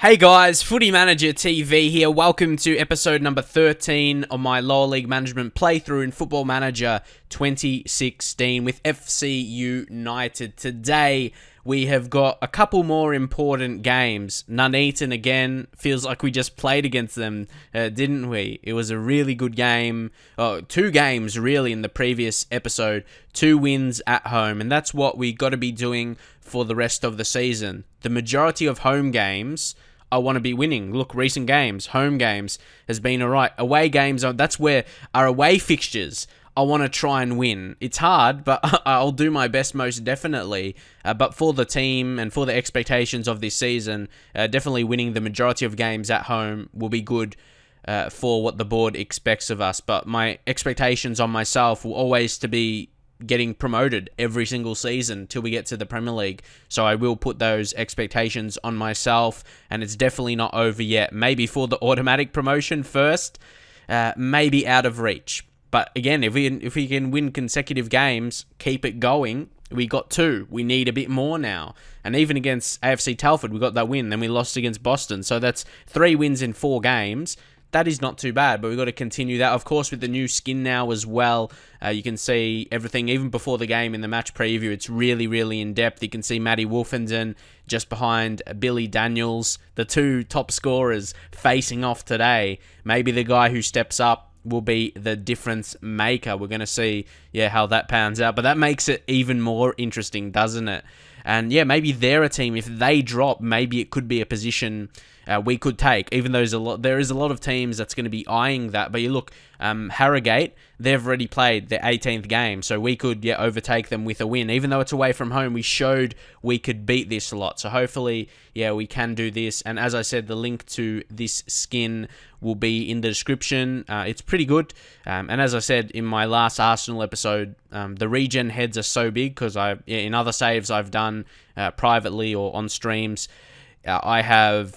Hey guys, Footy Manager TV here. Welcome to episode number 13 of my lower league management playthrough in Football Manager 2016 with FC United. Today we have got a couple more important games. Nuneaton again, feels like we just played against them, didn't we? It was a really good game. Two games really in the previous episode. 2 wins at home, and that's what we got to be doing for the rest of the season. The majority of home games I want to be winning. Look, recent games, home games has been alright. Away games, that's where our away fixtures I want to try and win. It's hard, but I'll do my best most definitely. But for the team and for the expectations of this season, definitely winning the majority of games at home will be good for what the board expects of us. But my expectations on myself will always to be getting promoted every single season till we get to the Premier League. So I will put those expectations on myself, and it's definitely not over yet. Maybe for the automatic promotion first, maybe out of reach. But again, if we can win consecutive games, keep it going. We got 2. We need a bit more now. And even against AFC Telford, we got that win. Then we lost against Boston. So that's 3 wins in 4 games. That is not too bad, but we've got to continue that. Of course, with the new skin now as well, you can see everything, even before the game in the match preview. It's really, really in-depth. You can see Matty Wolfenden just behind Billy Daniels, the 2 top scorers facing off today. Maybe the guy who steps up will be the difference maker. We're going to see, how that pans out. But that makes it even more interesting, doesn't it? And maybe they're a team. If they drop, maybe it could be a position we could take. Even though there is a lot of teams that's going to be eyeing that. But you look, Harrogate, they've already played their 18th game, so we could overtake them with a win. Even though it's away from home, we showed we could beat this a lot. So hopefully, we can do this. And as I said, the link to this skin will be in the description. It's pretty good. And as I said in my last Arsenal episode, the regen heads are so big because in other saves I've done privately or on streams, I've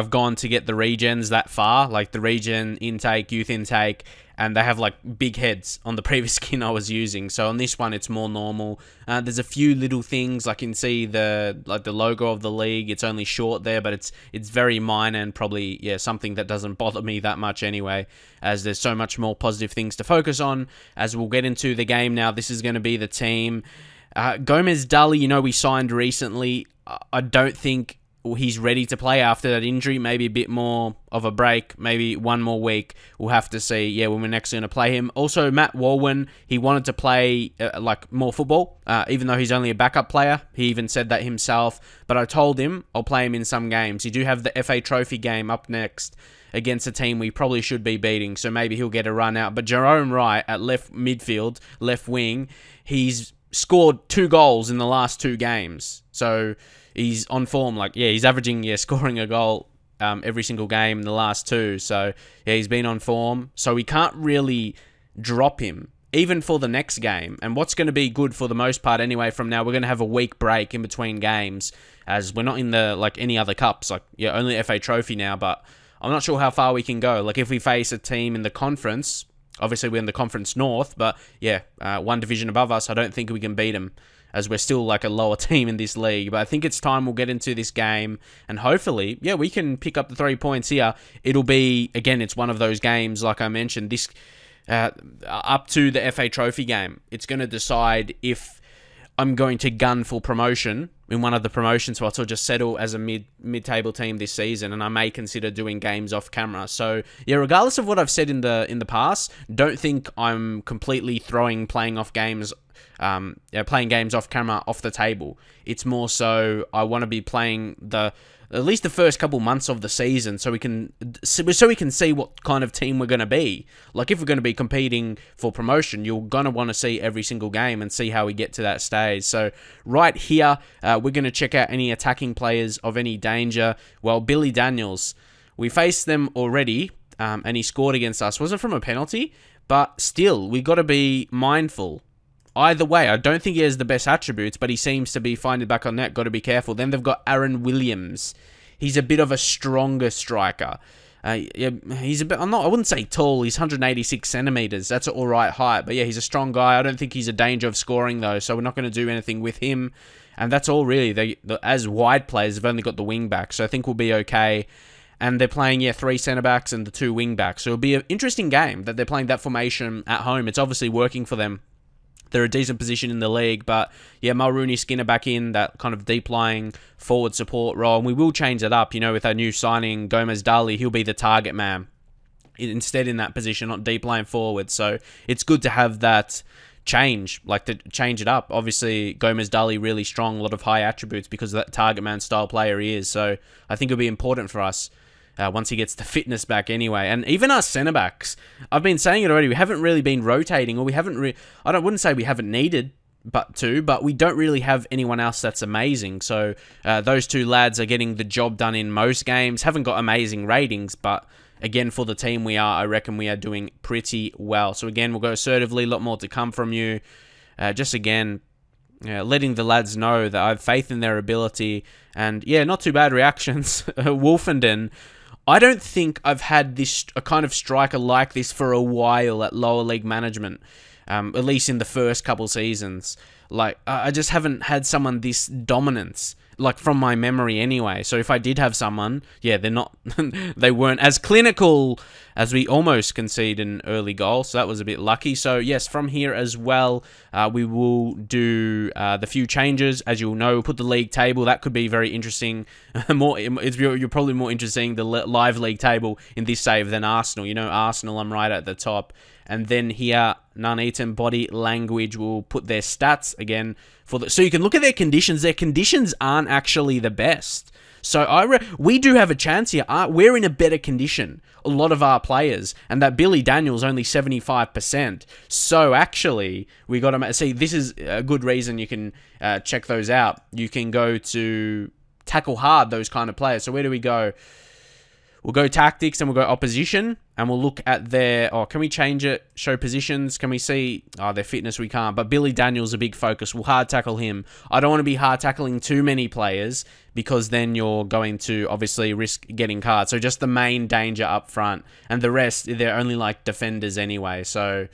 gone to get the regens that far, like the regen intake, youth intake, and they have like big heads on the previous skin I was using. So on this one, it's more normal. There's a few little things, like you can see the logo of the league. It's only short there, but it's very minor and probably something that doesn't bother me that much anyway, as there's so much more positive things to focus on. As we'll get into the game now, this is going to be the team. Gomez Dali, we signed recently. I don't think he's ready to play after that injury. Maybe a bit more of a break, maybe 1 more week. We'll have to see when we're next going to play him. Also, Matt Walwyn, he wanted to play more football, even though he's only a backup player. He even said that himself, but I told him I'll play him in some games. You do have the FA Trophy game up next against a team we probably should be beating, so maybe he'll get a run out. But Jerome Wright at left midfield, left wing, he's scored 2 goals in the last 2 games. So he's on form, he's averaging, scoring a goal every single game in the last 2. So, he's been on form. So we can't really drop him, even for the next game. And what's going to be good for the most part anyway from now, we're going to have a week break in between games, as we're not in the, any other cups. Only FA Trophy now, but I'm not sure how far we can go. If we face a team in the conference, obviously we're in the Conference North, but, 1 division above us, I don't think we can beat them, as we're still a lower team in this league. But I think it's time we'll get into this game, and hopefully, we can pick up the 3 points here. It'll be, again, it's one of those games, like I mentioned, this up to the FA Trophy game. It's going to decide if I'm going to gun for promotion in one of the promotion spots, or just settle as a mid-table team this season, and I may consider doing games off camera. So regardless of what I've said in the past, don't think I'm completely playing games off camera off the table. It's more so I want to be playing at least the first couple months of the season, so we can see what kind of team we're going to be. If we're going to be competing for promotion, you're going to want to see every single game and see how we get to that stage. So right here, we're going to check out any attacking players of any danger. Well, Billy Daniels, we faced them already, and he scored against us. Wasn't from a penalty, but still, we got to be mindful. Either way, I don't think he has the best attributes, but he seems to be finding back on net. Got to be careful. Then they've got Aaron Williams. He's a bit of a stronger striker. He's a bit, I wouldn't say tall. He's 186 centimeters. That's an all right height. But he's a strong guy. I don't think he's a danger of scoring, though, so we're not going to do anything with him. And that's all really. As wide players, they've only got the wing back, so I think we'll be okay. And they're playing, 3 centre-backs and the 2 wing-backs. So it'll be an interesting game that they're playing that formation at home. It's obviously working for them. They're a decent position in the league, but Mulrooney, Skinner back in, that kind of deep-lying forward support role. And we will change it up, with our new signing, Gomez Dali. He'll be the target man instead in that position, not deep-lying forward. So it's good to have that change, to change it up. Obviously, Gomez Dali really strong, a lot of high attributes because of that target man style player he is. So I think it'll be important for us once he gets the fitness back anyway. And even our centre-backs, I've been saying it already, we haven't really been rotating, or we haven't wouldn't say we haven't needed but we don't really have anyone else that's amazing. So those 2 lads are getting the job done in most games, haven't got amazing ratings, but again, for the team I reckon we are doing pretty well. So again, we'll go assertively, a lot more to come from you. Just again, letting the lads know that I have faith in their ability. And not too bad reactions. Wolfenden, I don't think I've had a kind of striker like this for a while at lower league management, at least in the first couple seasons. I just haven't had someone this dominance, from my memory anyway. So if I did have someone, they weren't as clinical as we almost conceded an early goal. So that was a bit lucky. So yes, from here as well, we will do the few changes. As you'll know, we'll put the league table. That could be very interesting. You're probably more interested in the live league table in this save than Arsenal. Arsenal, I'm right at the top. And then here, Nuneaton Body Language will put their stats again so you can look at their conditions. Their conditions aren't actually the best. So we do have a chance here. We're in a better condition, a lot of our players, and that Billy Daniel's only 75%. So actually, we got to see. This is a good reason you can check those out. You can go to tackle hard those kind of players. So where do we go? We'll go tactics and we'll go opposition and we'll look at their... can we change it? Show positions. Can we see... their fitness we can't. But Billy Daniel's a big focus. We'll hard tackle him. I don't want to be hard tackling too many players because then you're going to obviously risk getting cards. So just the main danger up front. And the rest, they're only defenders anyway. So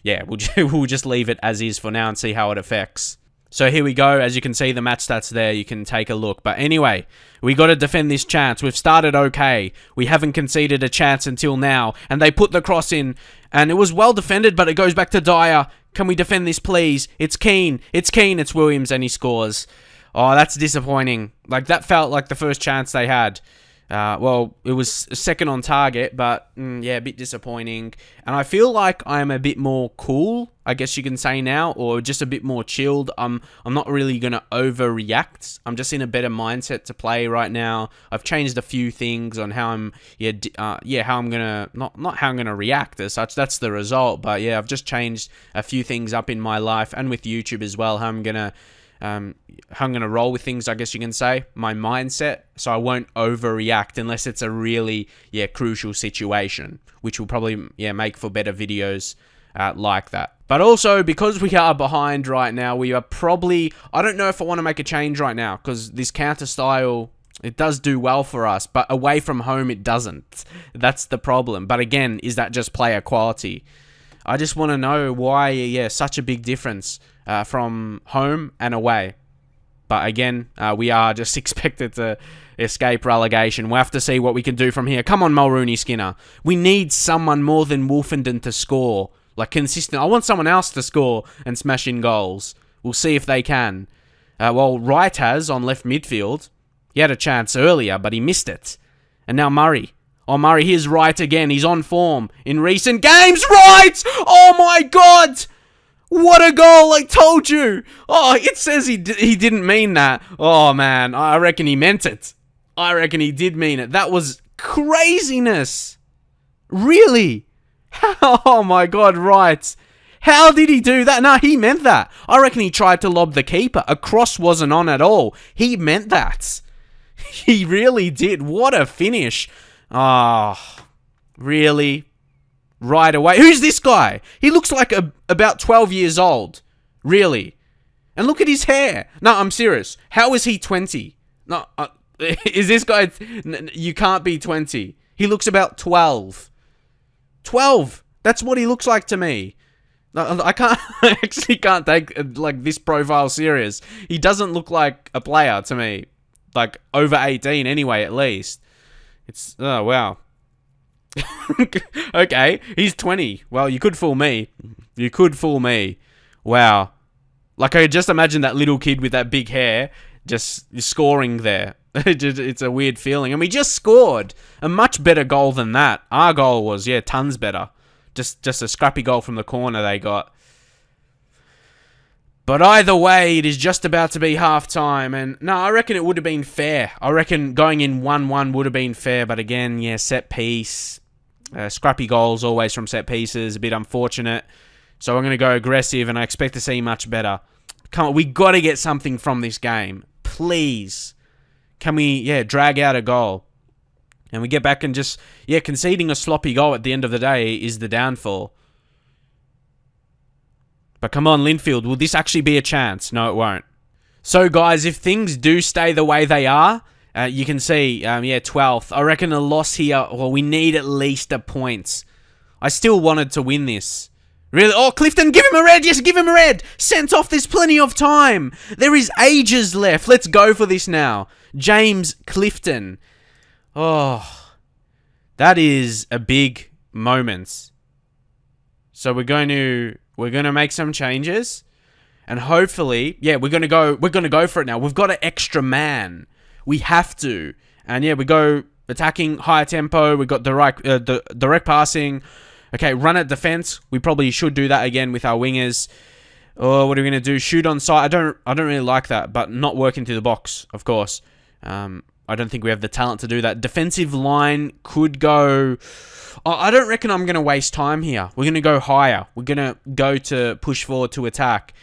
we'll just leave it as is for now and see how it affects. So here we go. As you can see, the match stats there. You can take a look. But anyway, we got to defend this chance. We've started okay. We haven't conceded a chance until now. And they put the cross in. And it was well defended, but it goes back to Dyer. Can we defend this, please? It's Keane. It's Williams, and he scores. Oh, that's disappointing. That felt like the first chance they had. It was second on target, but a bit disappointing. And I feel like I'm a bit more cool, I guess you can say now, or just a bit more chilled. I'm not really going to overreact. I'm just in a better mindset to play right now. I've changed a few things on how I'm, how I'm going to, not how I'm going to react as such. That's the result. But I've just changed a few things up in my life and with YouTube as well, how I'm going to roll with things, I guess you can say, my mindset, so I won't overreact unless it's a really, crucial situation, which will probably, make for better videos like that. But also, because we are behind right now, we are probably, I don't know if I want to make a change right now, because this counter style, it does do well for us, but away from home, it doesn't. That's the problem. But again, is that just player quality? I just want to know why, such a big difference from home and away. But again, we are just expected to escape relegation. We'll have to see what we can do from here. Come on, Mulrooney, Skinner. We need someone more than Wolfenden to score. Consistent. I want someone else to score and smash in goals. We'll see if they can. Wright has on left midfield. He had a chance earlier, but he missed it. And now Murray. Oh, Murray, here's Wright again. He's on form in recent games. Wright! Oh, my God! What a goal, I told you. Oh, it says he didn't mean that. Oh, man, I reckon he meant it. I reckon he did mean it. That was craziness. Really? Oh, my God, right. How did he do that? No, he meant that. I reckon he tried to lob the keeper. A cross wasn't on at all. He meant that. He really did. What a finish. Oh, really? Right away. Who's this guy? He looks like about 12 years old. Really? And look at his hair. No, I'm serious. How is he 20? No, is this guy... You can't be 20. He looks about 12. 12! That's what he looks like to me. I can't. I actually can't take like this profile serious. He doesn't look like a player to me. Like over 18 anyway, at least. It's oh wow. Okay, he's 20. Well, you could fool me. You could fool me. Wow. Like I just imagine that little kid with that big hair just scoring there. It's a weird feeling. And we just scored a much better goal than that. Our goal was, yeah, tons better. Just a scrappy goal from the corner they got. But either way, it is just about to be half-time. And no, I reckon it would have been fair. I reckon going in 1-1 would have been fair. But again, yeah, set piece. Scrappy goals always from set pieces. A bit unfortunate. So I'm going to go aggressive and I expect to see much better. Come on, we got to get something from this game. Please. Can we, yeah, drag out a goal? And we get back and just, yeah, conceding a sloppy goal at the end of the day is the downfall. But come on, Linfield, will this actually be a chance? No, it won't. So, guys, if things do stay the way they are, you can see, yeah, 12th. I reckon a loss here, well, we need at least a point. I still wanted to win this. Really? Oh, Clifton, give him a red. Yes, give him a red. Sent off. There's plenty of time. There is ages left. Let's go for this now. James Clifton. Oh, that is a big moment. So we're going to make some changes, and hopefully, yeah, we're going to go for it now. We've got an extra man. We have to, and yeah, we go attacking, higher tempo. We got the direct passing. Okay, run at defense. We probably should do that again with our wingers. Oh, what are we going to do? Shoot on sight. I don't really like that, but not work into the box, of course. I don't think we have the talent to do that. Defensive line could go... I don't reckon I'm going to waste time here. We're going to go higher. We're going to go to push forward to attack.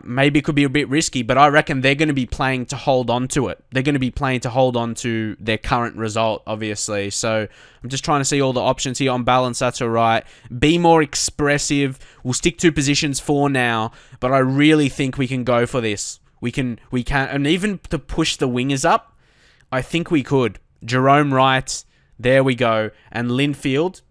Maybe it could be a bit risky, but I reckon they're going to be playing to hold on to it. They're going to be playing to hold on to their current result, obviously. So I'm just trying to see all the options here. On balance, that's all right. Be more expressive. We'll stick to positions for now, but I really think we can go for this. We can, and even to push the wingers up, I think we could. Jerome Wright, there we go. And Linfield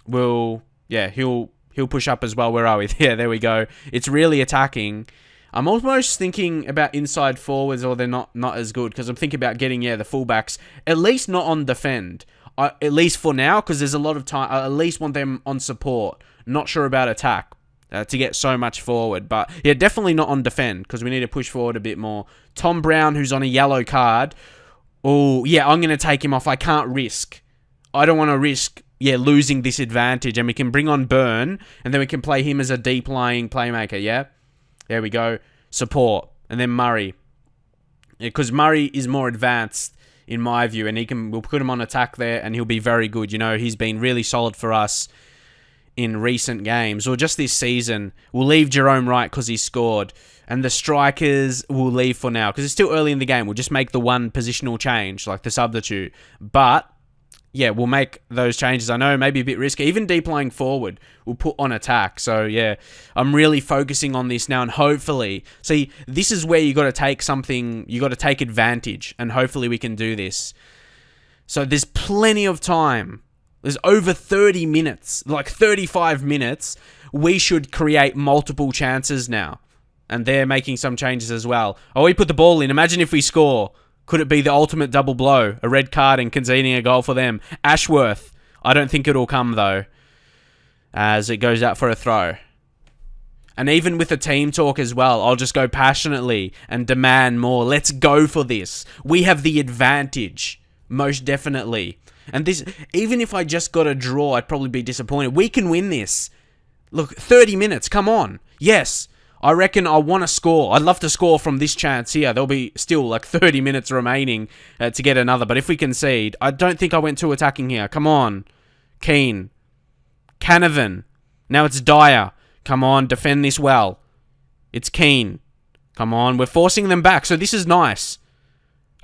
will, yeah, he'll push up as well. Where are we? Yeah, there we go. It's really attacking. I'm almost thinking about inside forwards, or they're not as good, because I'm thinking about getting, yeah, the fullbacks, at least not on defend. At least for now, because there's a lot of time. I at least want them on support. Not sure about attack to get so much forward. But yeah, definitely not on defend, because we need to push forward a bit more. Tom Brown, who's on a yellow card. Oh, yeah, I'm going to take him off. I can't risk. I don't want to risk, yeah, losing this advantage. And we can bring on Byrne, and then we can play him as a deep-lying playmaker, yeah? There we go. Support. And then Murray. Because Murray is more advanced, in my view, and we'll put him on attack there, and he'll be very good. You know, he's been really solid for us in recent games, or just this season. We'll leave Jerome Wright because he scored. And the strikers will leave for now, because it's still early in the game. We'll just make the one positional change, like the substitute. But, yeah, we'll make those changes. I know, maybe a bit risky. Even deep lying forward, we'll put on attack. So, yeah, I'm really focusing on this now. And hopefully, see, this is where you got to take something, you got to take advantage. And hopefully we can do this. So there's plenty of time. There's over 30 minutes, like 35 minutes. We should create multiple chances now. And they're making some changes as well. Oh, we put the ball in. Imagine if we score. Could it be the ultimate double blow? A red card and conceding a goal for them. Ashworth. I don't think it'll come, though, as it goes out for a throw. And even with the team talk as well, I'll just go passionately and demand more. Let's go for this. We have the advantage. Most definitely. And this, even if I just got a draw, I'd probably be disappointed. We can win this. Look, 30 minutes. Come on. Yes. I reckon I want to score. I'd love to score from this chance here. There'll be still like 30 minutes remaining to get another. But if we concede, I don't think I went too attacking here. Come on. Keane. Canavan. Now it's Dyer. Come on, defend this well. It's Keane. Come on, we're forcing them back. So this is nice.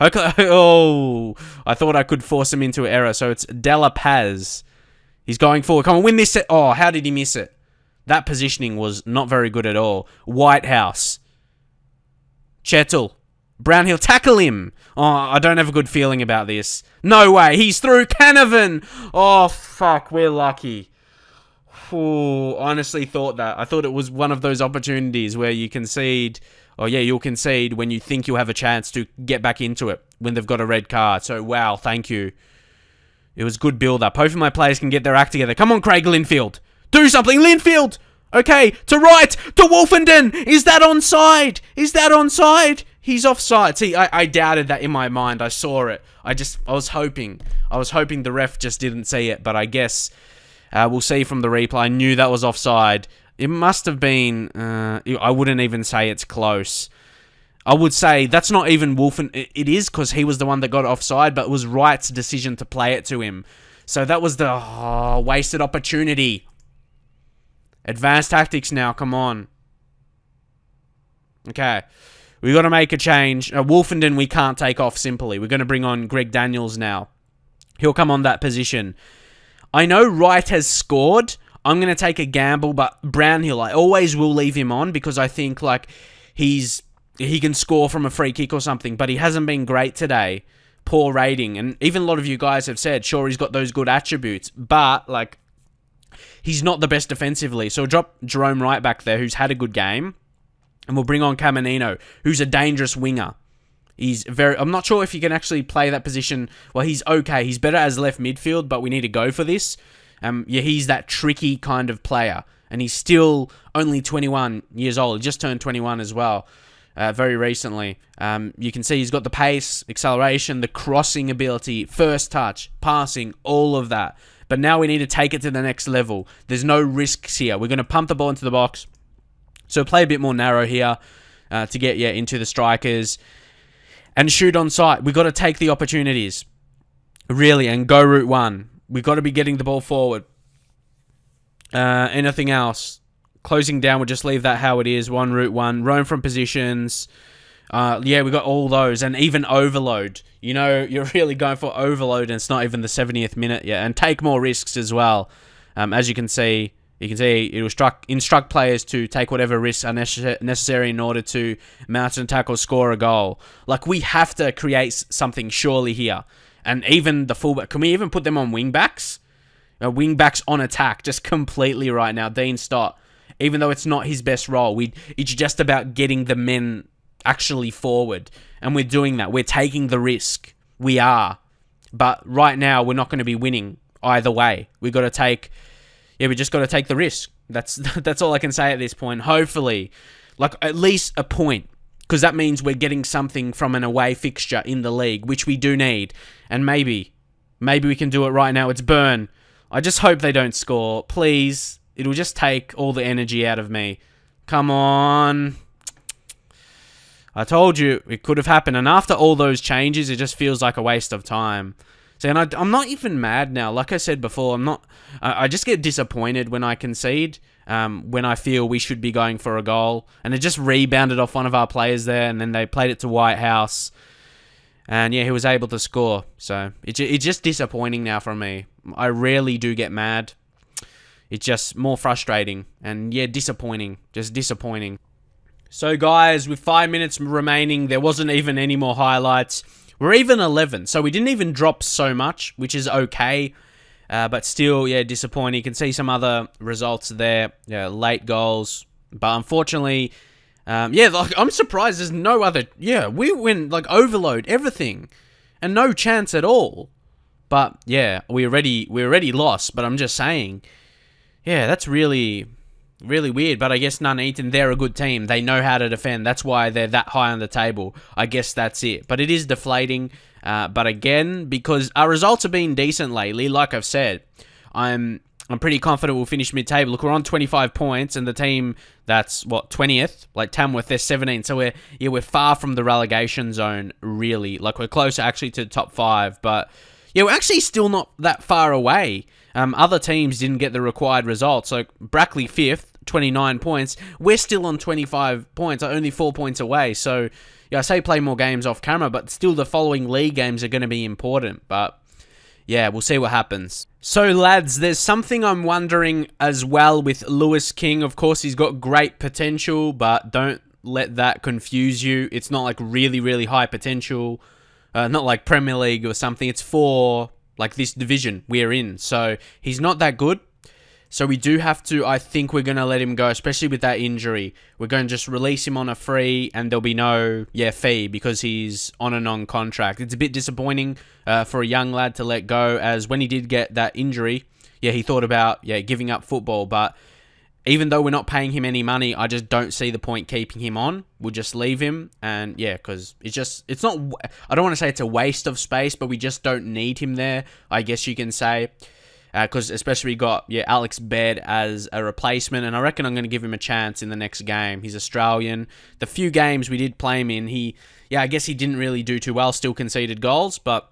Okay. Oh, I thought I could force him into error. So it's Della Paz. He's going forward. Come on, win this set. Oh, how did he miss it? That positioning was not very good at all. Whitehouse. Chettle. Brownhill. Tackle him. Oh, I don't have a good feeling about this. No way. He's through. Canavan. Oh, fuck. We're lucky. honestly thought that. I thought it was one of those opportunities where you concede, or yeah, you'll concede when you think you'll have a chance to get back into it when they've got a red card. So, wow, thank you. It was good build-up. Hopefully my players can get their act together. Come on, Craig Linfield. Do something, Linfield! Okay, to right, to Wolfenden! Is that onside? Is that onside? He's offside. See, I doubted that in my mind. I saw it. I was hoping. I was hoping the ref just didn't see it, but I guess we'll see from the replay. I knew that was offside. It must have been... I wouldn't even say it's close. I would say that's not even Wolfen. It is because he was the one that got offside, but it was Wright's decision to play it to him. So that was the wasted opportunity. Advanced tactics now, come on. Okay. We got to make a change. Wolfenden we can't take off simply. We're going to bring on Greg Daniels now. He'll come on that position. I know Wright has scored. I'm going to take a gamble, but Brownhill, I always will leave him on because I think like he can score from a free kick or something, but he hasn't been great today. Poor rating. And even a lot of you guys have said, sure, he's got those good attributes, but like he's not the best defensively. So we'll drop Jerome Wright back there, who's had a good game. And we'll bring on Caminino, who's a dangerous winger. I'm not sure if he can actually play that position. Well, he's okay. He's better as left midfield, but we need to go for this. He's that tricky kind of player. And he's still only 21 years old. He just turned 21 as well, very recently. You can see he's got the pace, acceleration, the crossing ability, first touch, passing, all of that. But now we need to take it to the next level. There's no risks here. We're going to pump the ball into the box. So play a bit more narrow here to get into the strikers and shoot on sight. We've got to take the opportunities, really, and go route one. We've got to be getting the ball forward. Anything else? Closing down, we'll just leave that how it is. Route one. Roam from positions. We got all those. And even overload. You know, you're really going for overload and it's not even the 70th minute yet. And take more risks as well. As you can see, it will instruct players to take whatever risks are necessary in order to mount an attack or score a goal. Like, we have to create something surely here. And even the fullback, can we even put them on wingbacks? Wingbacks on attack, just completely right now. Dean Stott, even though it's not his best role, it's just about getting the men actually forward. And we're doing that. We're taking the risk. We are. But right now, we're not going to be winning either way. We just got to take the risk. That's all I can say at this point. Hopefully, like at least a point, because that means we're getting something from an away fixture in the league, which we do need. And maybe we can do it right now. It's Burn. I just hope they don't score. Please. It'll just take all the energy out of me. Come on. I told you it could have happened. And after all those changes, it just feels like a waste of time. See, and I'm not even mad now. Like I said before, I just get disappointed when I concede, when I feel we should be going for a goal. And it just rebounded off one of our players there, and then they played it to Whitehouse. And yeah, he was able to score. So it's just disappointing now for me. I rarely do get mad. It's just more frustrating. And yeah, disappointing. Just disappointing. So guys, with 5 minutes remaining, there wasn't even any more highlights. We're even 11, so we didn't even drop so much, which is okay. But still, yeah, disappointing. You can see some other results there. Yeah, late goals. But unfortunately, I'm surprised there's no other... Yeah, we win, overload, everything. And no chance at all. But, yeah, we already lost. But I'm just saying, yeah, that's really weird. But I guess Nuneaton, they're a good team. They know how to defend. That's why they're that high on the table. I guess that's it. But it is deflating. But again, because our results have been decent lately, like I've said, I'm pretty confident we'll finish mid-table. Look, we're on 25 points, and the team that's, 20th? Like Tamworth, they're 17. So we're far from the relegation zone, really. Like, we're closer, actually, to the top 5. But, yeah, we're actually still not that far away. Other teams didn't get the required results. Like, Brackley 5th, 29 points. We're still on 25 points, only 4 points away. So, yeah, I say play more games off camera, but still the following league games are going to be important. But, yeah, we'll see what happens. So, lads, there's something I'm wondering as well with Lewis King. Of course, he's got great potential, but don't let that confuse you. It's not like really, really high potential. Not like Premier League or something. It's for, like, this division we're in. So, he's not that good. So we do have to, I think we're going to let him go, especially with that injury. We're going to just release him on a free and there'll be no fee because he's on a non-contract. It's a bit disappointing for a young lad to let go, as when he did get that injury, he thought about giving up football. But even though we're not paying him any money, I just don't see the point keeping him on. We'll just leave him. And because it's not, I don't want to say it's a waste of space, but we just don't need him there, I guess you can say. Because especially we got Alex Baird as a replacement, and I reckon I'm going to give him a chance in the next game. He's Australian. The few games we did play him in, I guess he didn't really do too well, still conceded goals, but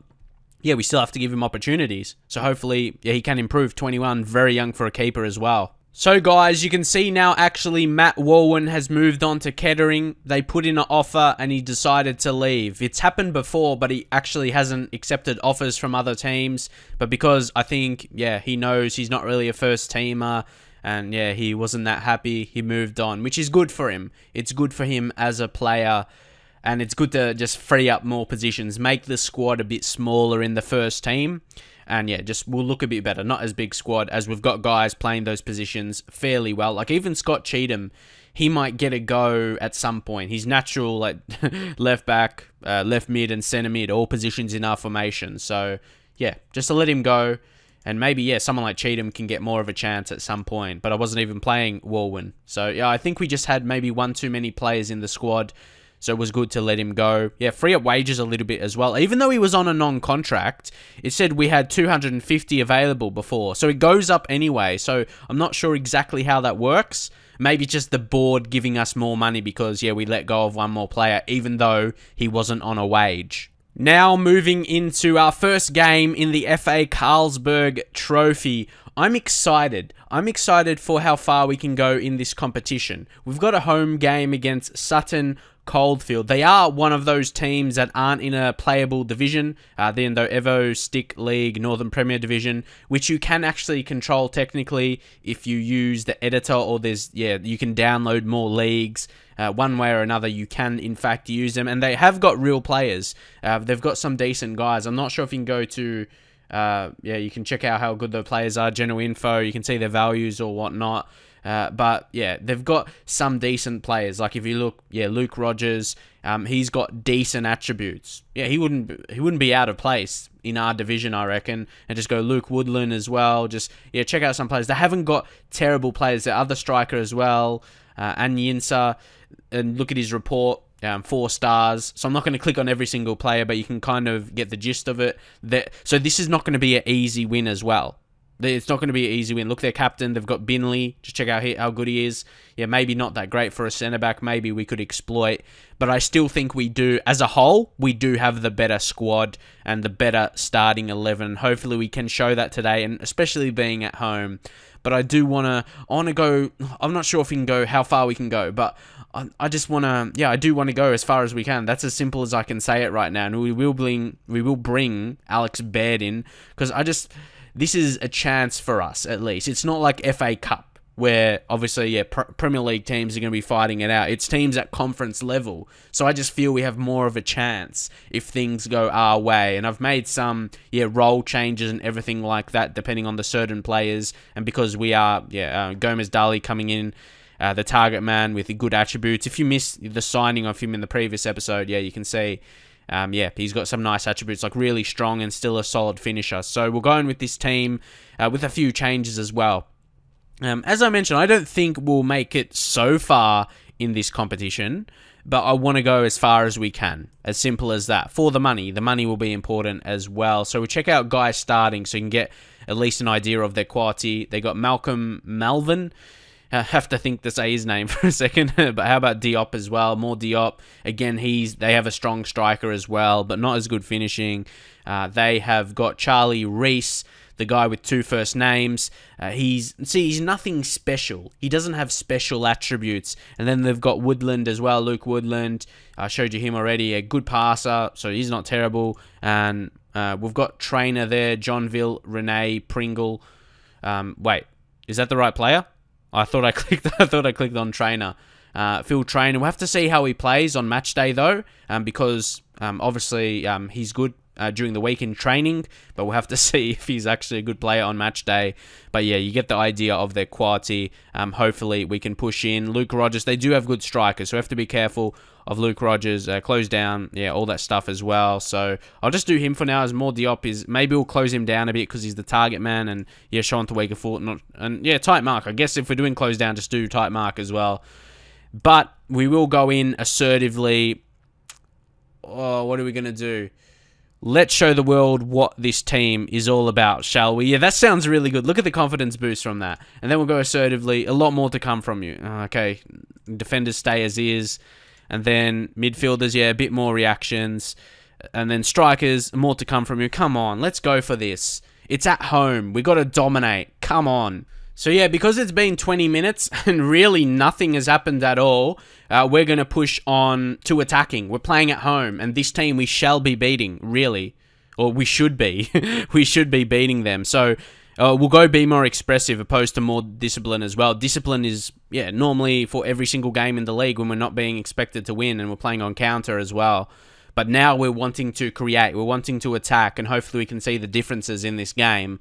we still have to give him opportunities. So hopefully he can improve. 21, very young for a keeper as well. So guys, you can see now actually Matt Walwyn has moved on to Kettering. They put in an offer and he decided to leave. It's happened before, but he actually hasn't accepted offers from other teams. But because I think, he knows he's not really a first teamer and he wasn't that happy, he moved on, which is good for him. It's good for him as a player, and it's good to just free up more positions, make the squad a bit smaller in the first team. And just we'll look a bit better. Not as big squad, as we've got guys playing those positions fairly well. Like even Scott Cheatham, he might get a go at some point. He's natural, like left back, left mid, and centre mid, all positions in our formation. So just to let him go. And maybe, someone like Cheatham can get more of a chance at some point. But I wasn't even playing Walwyn. So, I think we just had maybe one too many players in the squad. So it was good to let him go. Free up wages a little bit as well. Even though he was on a non-contract, it said we had 250 available before. So it goes up anyway. So I'm not sure exactly how that works. Maybe just the board giving us more money because, we let go of one more player, even though he wasn't on a wage. Now moving into our first game in the FA Carlsberg Trophy. I'm excited. I'm excited for how far we can go in this competition. We've got a home game against Sutton Coldfield. They are one of those teams that aren't in a playable division. They're in the Evo Stick League Northern Premier Division, which you can actually control technically if you use the editor, or you can download more leagues. One way or another, you can in fact use them, and they have got real players. They've got some decent guys. I'm not sure if you can go to you can check out how good the players are, general info, you can see their values or whatnot. But they've got some decent players. Like if you look, Luke Rogers, he's got decent attributes. He wouldn't be out of place in our division, I reckon. And just go Luke Woodland as well. Just check out some players. They haven't got terrible players. The other striker as well, Anyinsa, and look at his report. 4 stars. So I'm not going to click on every single player, but you can kind of get the gist of it. So this is not going to be an easy win as well. It's not going to be an easy win. Look, their captain, they've got Binley. Just check out how good he is. Maybe not that great for a centre-back. Maybe we could exploit. But I still think we do, as a whole, we do have the better squad and the better starting 11. Hopefully we can show that today, and especially being at home. But I do want to go, I'm not sure if we can go, how far we can go, but I just want to, I do want to go as far as we can. That's as simple as I can say it right now. And we will bring Alex Baird in, because this is a chance for us, at least. It's not like FA Cup, where obviously, Premier League teams are going to be fighting it out. It's teams at conference level. So I just feel we have more of a chance if things go our way. And I've made some, role changes and everything like that, depending on the certain players. And because we are, Gomez Dali coming in, the target man with the good attributes. If you missed the signing of him in the previous episode, you can see, he's got some nice attributes, like really strong and still a solid finisher. So we'll go in with this team with a few changes as well. As I mentioned, I don't think we'll make it so far in this competition, but I want to go as far as we can. As simple as that. For the money. The money will be important as well. So we'll check out guys starting so you can get at least an idea of their quality. They got Malcolm Malvin. I have to think to say his name for a second, but how about Diop as well? More Diop. Again, they have a strong striker as well, but not as good finishing. They have got Charlie Reese, the guy with 2 first names. He's nothing special. He doesn't have special attributes. And then they've got Woodland as well, Luke Woodland. I showed you him already, a good passer, so he's not terrible. And we've got trainer there, Johnville, Renee, Pringle. Wait, is that the right player? I thought I clicked on trainer. Phil Trainer. We'll have to see how he plays on match day though, because obviously he's good. during the week in training, but we'll have to see if he's actually a good player on match day. But yeah, you get the idea of their quality. Hopefully we can push in. Luke Rogers, they do have good strikers, so we have to be careful of Luke Rogers. Close down, yeah, all that stuff as well. So I'll just do him for now, as more Diop is, maybe we'll close him down a bit because he's the target man, and yeah, Sean Tawega and yeah, tight mark. I guess if we're doing close down, just do tight mark as well. But we will go in assertively. Oh, what are we going to do? Let's show the world what this team is all about, shall we? Yeah, that sounds really good. Look at the confidence boost from that. And then we'll go assertively. A lot more to come from you. Okay, defenders stay as is. And then midfielders, yeah, a bit more reactions. And then strikers, more to come from you. Come on, let's go for this. It's at home. We got to dominate. Come on. So yeah, because it's been 20 minutes and really nothing has happened at all, we're going to push on to attacking. We're playing at home, and this team we shall be beating, really. Or we should be. We should be beating them. So we'll go be more expressive opposed to more discipline as well. Discipline is, yeah, normally for every single game in the league when we're not being expected to win and we're playing on counter as well. But now we're wanting to create, we're wanting to attack, and hopefully we can see the differences in this game.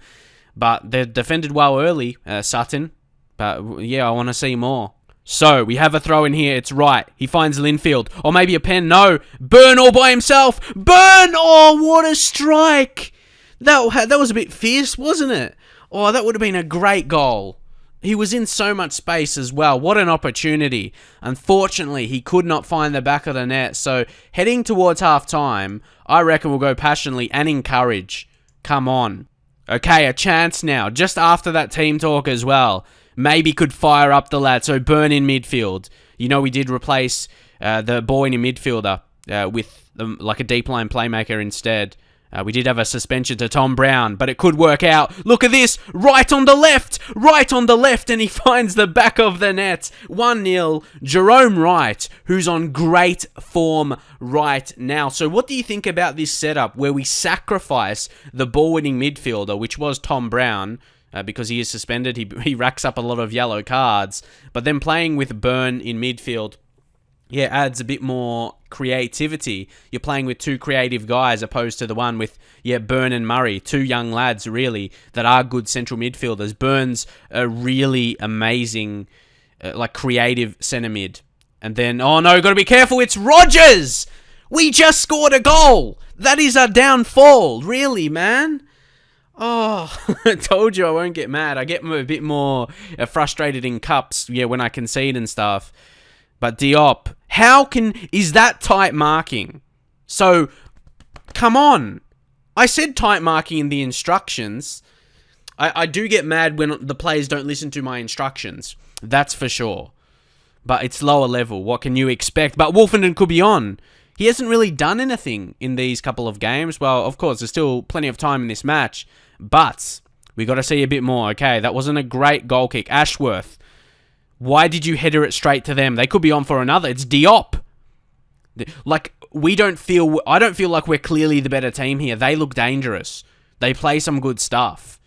But they defended well early, Sutton. But yeah, I want to see more. So, we have a throw in here. It's right. He finds Linfield. Or maybe a pen. No. Burn all by himself. Burn! Oh, what a strike. That was a bit fierce, wasn't it? Oh, that would have been a great goal. He was in so much space as well. What an opportunity. Unfortunately, he could not find the back of the net. So, heading towards half-time, I reckon we'll go passionately and encourage. Come on. Okay, a chance now. Just after that team talk as well. Maybe could fire up the lad. So Burn in midfield. You know, we did replace the boy in midfielder with like a deep line playmaker instead. We did have a suspension to Tom Brown, but it could work out. Look at this. Right on the left. Right on the left, and he finds the back of the net. 1-0. Jerome Wright, who's on great form right now. So what do you think about this setup where we sacrifice the ball-winning midfielder, which was Tom Brown, because he is suspended. He racks up a lot of yellow cards. But then playing with Burn in midfield, yeah, adds a bit more creativity. You're playing with two creative guys opposed to the one with, yeah, Burn and Murray. Two young lads, really, that are good central midfielders. Burn's a really amazing, like, creative centre mid. And then, oh no, got to be careful. It's Rogers! We just scored a goal! That is a downfall. Really, man? Oh, I told you I won't get mad. I get a bit more frustrated in cups, yeah, when I concede and stuff. But Diop, is that tight marking? So, come on. I said tight marking in the instructions. I do get mad when the players don't listen to my instructions. That's for sure. But it's lower level. What can you expect? But Wolfenden could be on. He hasn't really done anything in these couple of games. Well, of course, there's still plenty of time in this match. But we got to see a bit more. Okay, that wasn't a great goal kick. Ashworth. Why did you header it straight to them? They could be on for another. It's Diop. Like, I don't feel like we're clearly the better team here. They look dangerous. They play some good stuff.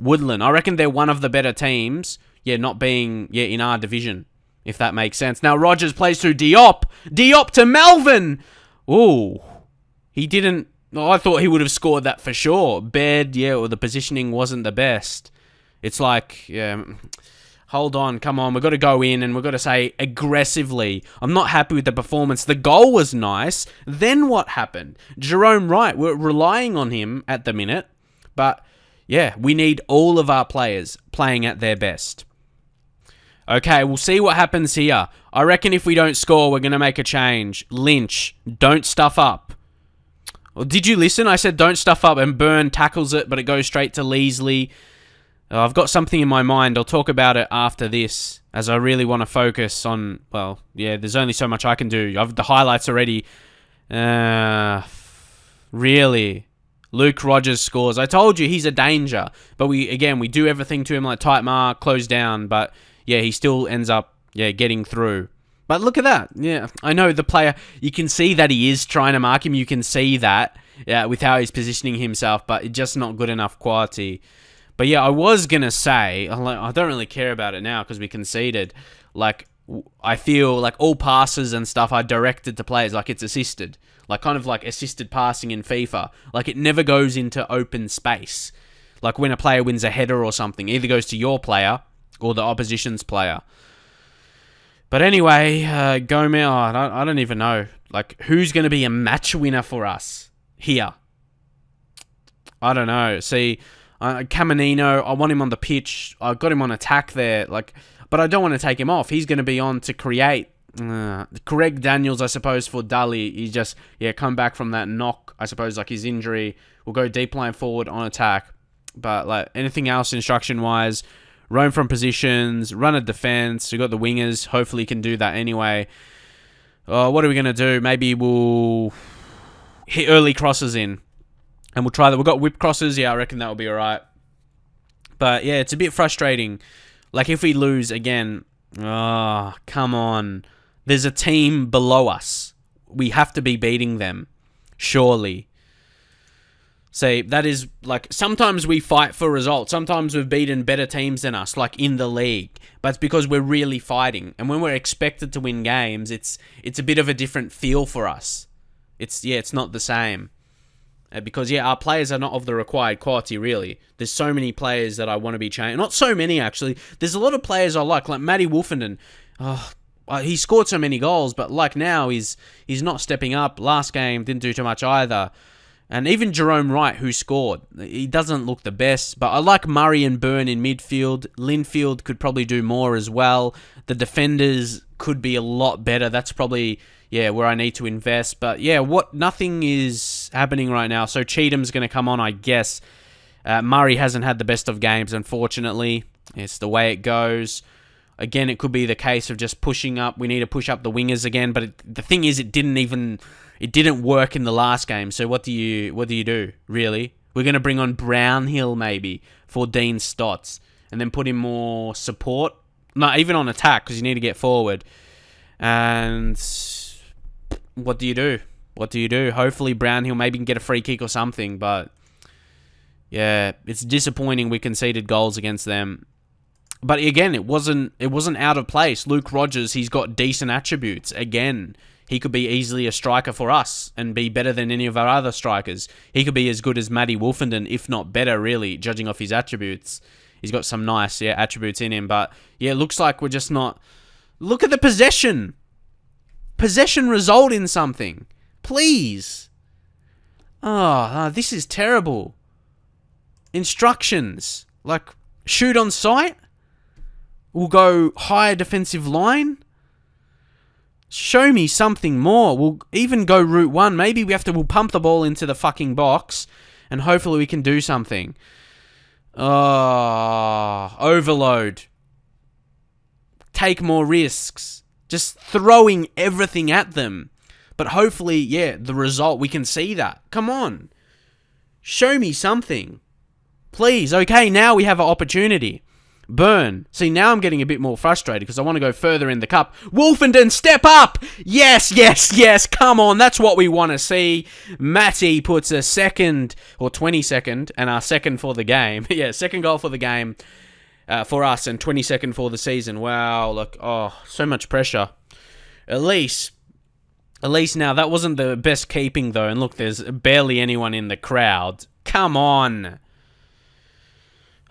Woodland, I reckon they're one of the better teams. Yeah, not being, yeah, in our division, if that makes sense. Now, Rogers plays through Diop. Diop to Melvin. Ooh. He didn't. Oh, I thought he would have scored that for sure. Bed, yeah, or the positioning wasn't the best. It's like, yeah. Hold on, come on, we've got to go in and we've got to say aggressively, I'm not happy with the performance. The goal was nice. Then what happened? Jerome Wright, we're relying on him at the minute. But, yeah, we need all of our players playing at their best. Okay, we'll see what happens here. I reckon if we don't score, we're going to make a change. Lynch, don't stuff up. Well, did you listen? I said don't stuff up, and Burn tackles it, but it goes straight to Leasley. I've got something in my mind. I'll talk about it after this, as I really want to focus on, well, yeah, there's only so much I can do. I've the highlights already. Really? Luke Rogers scores. I told you he's a danger. But we do everything to him like tight mark, close down. But, yeah, he still ends up, yeah, getting through. But look at that. Yeah, I know the player, you can see that he is trying to mark him. You can see that, yeah, with how he's positioning himself. But it's just not good enough quality. But yeah, I was going to say, I don't really care about it now because we conceded. Like, I feel like all passes and stuff are directed to players, like it's assisted. like kind of like assisted passing in FIFA. Like it never goes into open space. Like when a player wins a header or something, it either goes to your player or the opposition's player. But anyway, Gomez, I don't even know. Like, who's going to be a match winner for us here? I don't know. See, Caminino, I want him on the pitch. I got him on attack there. Like, but I don't want to take him off. He's going to be on to create. Greg Daniels, I suppose, for Dali. He's just, come back from that knock. I suppose, like his injury. We'll go deep line forward on attack. But, like, anything else instruction-wise, roam from positions, run a defense. We've got the wingers. Hopefully can do that anyway. What are we going to do? Maybe we'll hit early crosses in. And we'll try that. We've got whip crosses. Yeah, I reckon that will be all right. But, yeah, it's a bit frustrating. Like, if we lose again, come on. There's a team below us. We have to be beating them. Surely. See, that is, like, sometimes we fight for results. Sometimes we've beaten better teams than us, like, in the league. But it's because we're really fighting. And when we're expected to win games, it's a bit of a different feel for us. It's not the same. Because, our players are not of the required quality, really. There's so many players that I want to be changing. Not so many, actually. There's a lot of players I like Matty Wolfenden. He scored so many goals, but like now, he's not stepping up. Last game, didn't do too much either. And even Jerome Wright, who scored, he doesn't look the best. But I like Murray and Byrne in midfield. Linfield could probably do more as well. The defenders could be a lot better. That's probably, where I need to invest. But nothing is happening right now. So Cheatham's going to come on, I guess. Murray hasn't had the best of games, unfortunately. It's the way it goes. Again, it could be the case of just pushing up. We need to push up the wingers again. But the thing is, it didn't work in the last game. So what do you do, really? We're going to bring on Brownhill, maybe, for Dean Stotts. And then put in more support. Not even on attack, because you need to get forward. And what do you do? Hopefully Brownhill maybe can get a free kick or something. But, it's disappointing we conceded goals against them. But again, it wasn't out of place. Luke Rogers, he's got decent attributes. Again, he could be easily a striker for us and be better than any of our other strikers. He could be as good as Matty Wolfenden, if not better, really, judging off his attributes. He's got some nice attributes in him. But, it looks like we're just not... Look at the possession. Possession result in something. Please. This is terrible. Instructions. Like, shoot on sight. We'll go higher defensive line. Show me something more. We'll even go route one. Maybe we'll pump the ball into the fucking box and hopefully we can do something. Overload. Take more risks. Just throwing everything at them. But hopefully, the result, we can see that. Come on. Show me something. Please. Okay, now we have an opportunity. Burn. See, now I'm getting a bit more frustrated because I want to go further in the cup. Wolfenden, step up! Yes. Come on, that's what we want to see. Matty puts a second, or 22nd, and our second for the game. Second goal for the game for us and 22nd for the season. Wow, look, so much pressure. At least now, that wasn't the best keeping though. And look, there's barely anyone in the crowd. Come on.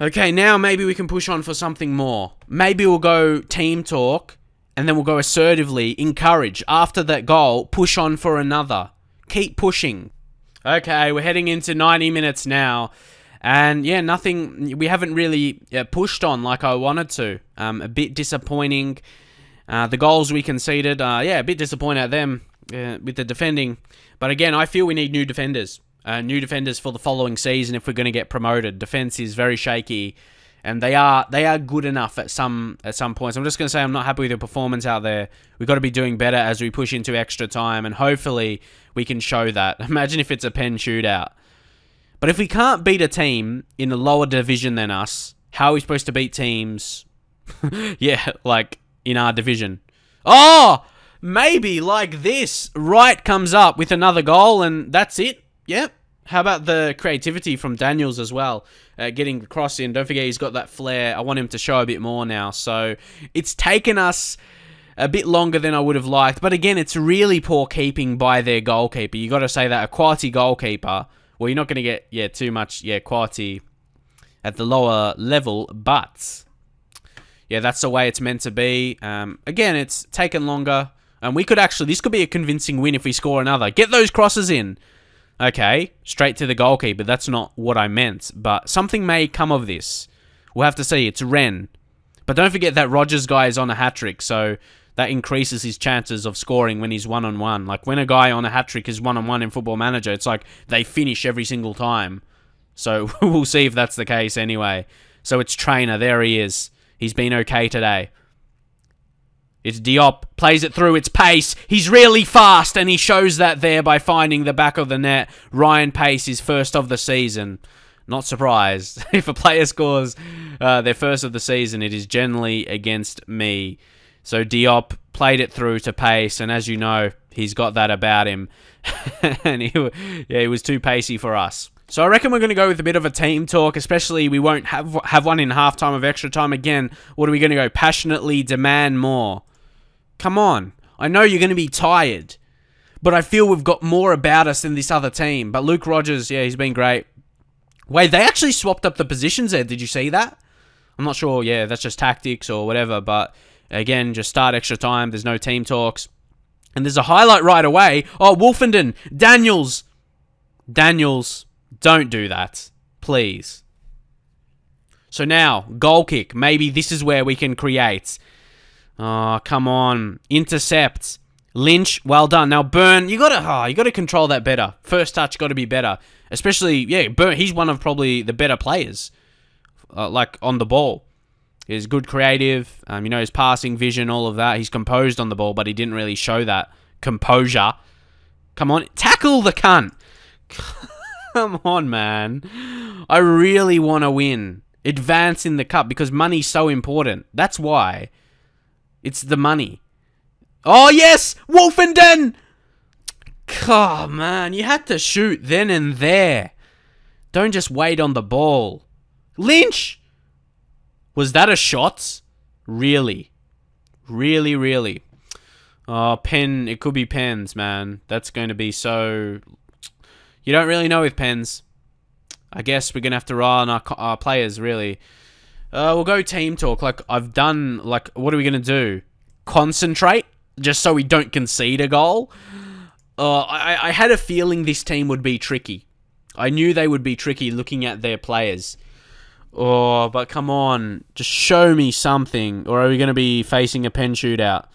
Okay, now maybe we can push on for something more. Maybe we'll go team talk, and then we'll go assertively, encourage. After that goal, push on for another. Keep pushing. Okay, we're heading into 90 minutes now. And nothing, we haven't really pushed on like I wanted to. A bit disappointing. The goals we conceded, a bit disappointed at them with the defending. But again, I feel we need new defenders. New defenders for the following season if we're going to get promoted. Defense is very shaky, and they are good enough at some points. I'm just going to say I'm not happy with the performance out there. We've got to be doing better as we push into extra time, and hopefully we can show that. Imagine if it's a pen shootout. But if we can't beat a team in a lower division than us, how are we supposed to beat teams, like in our division? Maybe like this. Wright comes up with another goal, and that's it. Yep. How about the creativity from Daniels as well? Getting the cross in. Don't forget he's got that flair. I want him to show a bit more now. So it's taken us a bit longer than I would have liked. But again, it's really poor keeping by their goalkeeper. You got to say that a quality goalkeeper. Well, you're not going to get too much quality at the lower level, but yeah, that's the way it's meant to be. Again, it's taken longer, and this could be a convincing win if we score another. Get those crosses in. Okay, straight to the goalkeeper. That's not what I meant, but something may come of this. We'll have to see. It's Ren. But don't forget that Rogers guy is on a hat-trick, so that increases his chances of scoring when he's one-on-one. Like, when a guy on a hat-trick is one-on-one in Football Manager, it's like they finish every single time. So we'll see if that's the case anyway. So it's Trainer. There he is. He's been okay today. It's Diop. Plays it through. It's Pace. He's really fast, and he shows that there by finding the back of the net. Ryan Pace is first of the season. Not surprised. If a player scores their first of the season, it is generally against me. So Diop played it through to Pace, and as you know, he's got that about him. And he was too pacey for us. So I reckon we're going to go with a bit of a team talk, especially we won't have one in halftime of extra time again. What are we going to go? Passionately demand more. Come on. I know you're going to be tired, but I feel we've got more about us than this other team. But Luke Rogers, yeah, he's been great. Wait, they actually swapped up the positions there. Did you see that? I'm not sure. Yeah, that's just tactics or whatever. But again, just start extra time. There's no team talks. And there's a highlight right away. Oh, Wolfenden. Daniels. Don't do that. Please. So now, goal kick. Maybe this is where we can create. Oh, come on. Intercept. Lynch, well done. Now, Burn, you gotta control that better. First touch got to be better. Especially, Burn, he's one of probably the better players. Like, on the ball. He's good creative. His passing vision, all of that. He's composed on the ball, but he didn't really show that composure. Come on. Tackle the cunt. Come on, man. I really want to win. Advance in the cup because money's so important. That's why. It's the money. Oh, yes! Wolfenden! Oh, man. You had to shoot then and there. Don't just wait on the ball. Lynch! Was that a shot? Really? Really, really? Oh, Pen. It could be Pens, man. That's going to be so... You don't really know with Pens. I guess we're going to have to rely on our players, really. We'll go team talk. Like, I've done... Like, what are we going to do? Concentrate? Just so we don't concede a goal? I had a feeling this team would be tricky. I knew they would be tricky looking at their players. Oh, but come on. Just show me something. Or are we going to be facing a pen shootout?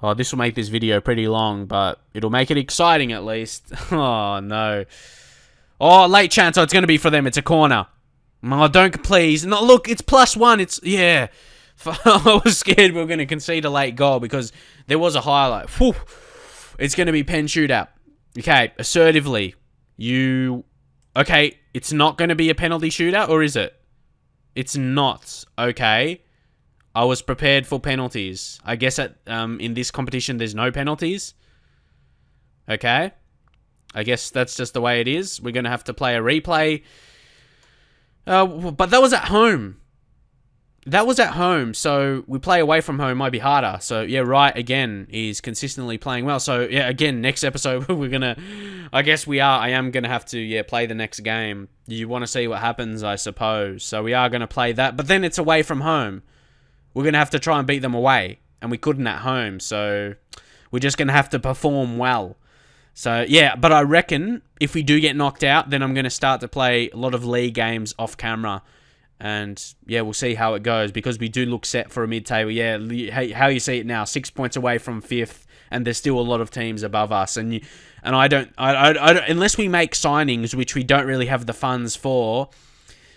Oh, this will make this video pretty long, but it'll make it exciting at least. Oh, no. Oh, late chance. Oh, it's going to be for them. It's a corner. Oh, don't, please. No, look, it's +1. It's, yeah. I was scared we were going to concede a late goal because there was a highlight. Whew. It's going to be pen shootout. Okay, assertively. Okay, it's not going to be a penalty shootout, or is it? It's not. Okay. I was prepared for penalties. I guess in this competition, there's no penalties. Okay. I guess that's just the way it is. We're going to have to play a replay. But that was at home. So we play away from home might be harder. So, yeah, Wright, again, is consistently playing well. So, yeah, again, next episode, I am going to have to, play the next game. You want to see what happens, I suppose. So we are going to play that. But then it's away from home. We're going to have to try and beat them away. And we couldn't at home. So we're just going to have to perform well. So, yeah, but I reckon if we do get knocked out, then I'm going to start to play a lot of league games off camera. And, yeah, we'll see how it goes because we do look set for a mid-table. Yeah, how you see it now, 6 points away from 5th, and there's still a lot of teams above us. And I don't, unless we make signings, which we don't really have the funds for,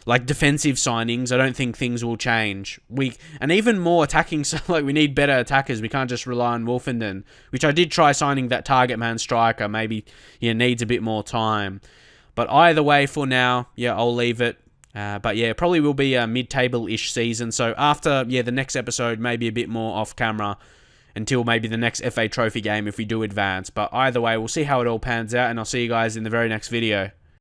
like defensive signings, I don't think things will change. And even more attacking, so like we need better attackers. We can't just rely on Wolfenden, which I did try signing that target man striker. Maybe, needs a bit more time. But either way, for now, I'll leave it. But yeah, probably will be a mid-table-ish season. So after, the next episode, maybe a bit more off-camera until maybe the next FA Trophy game if we do advance. But either way, we'll see how it all pans out, and I'll see you guys in the very next video.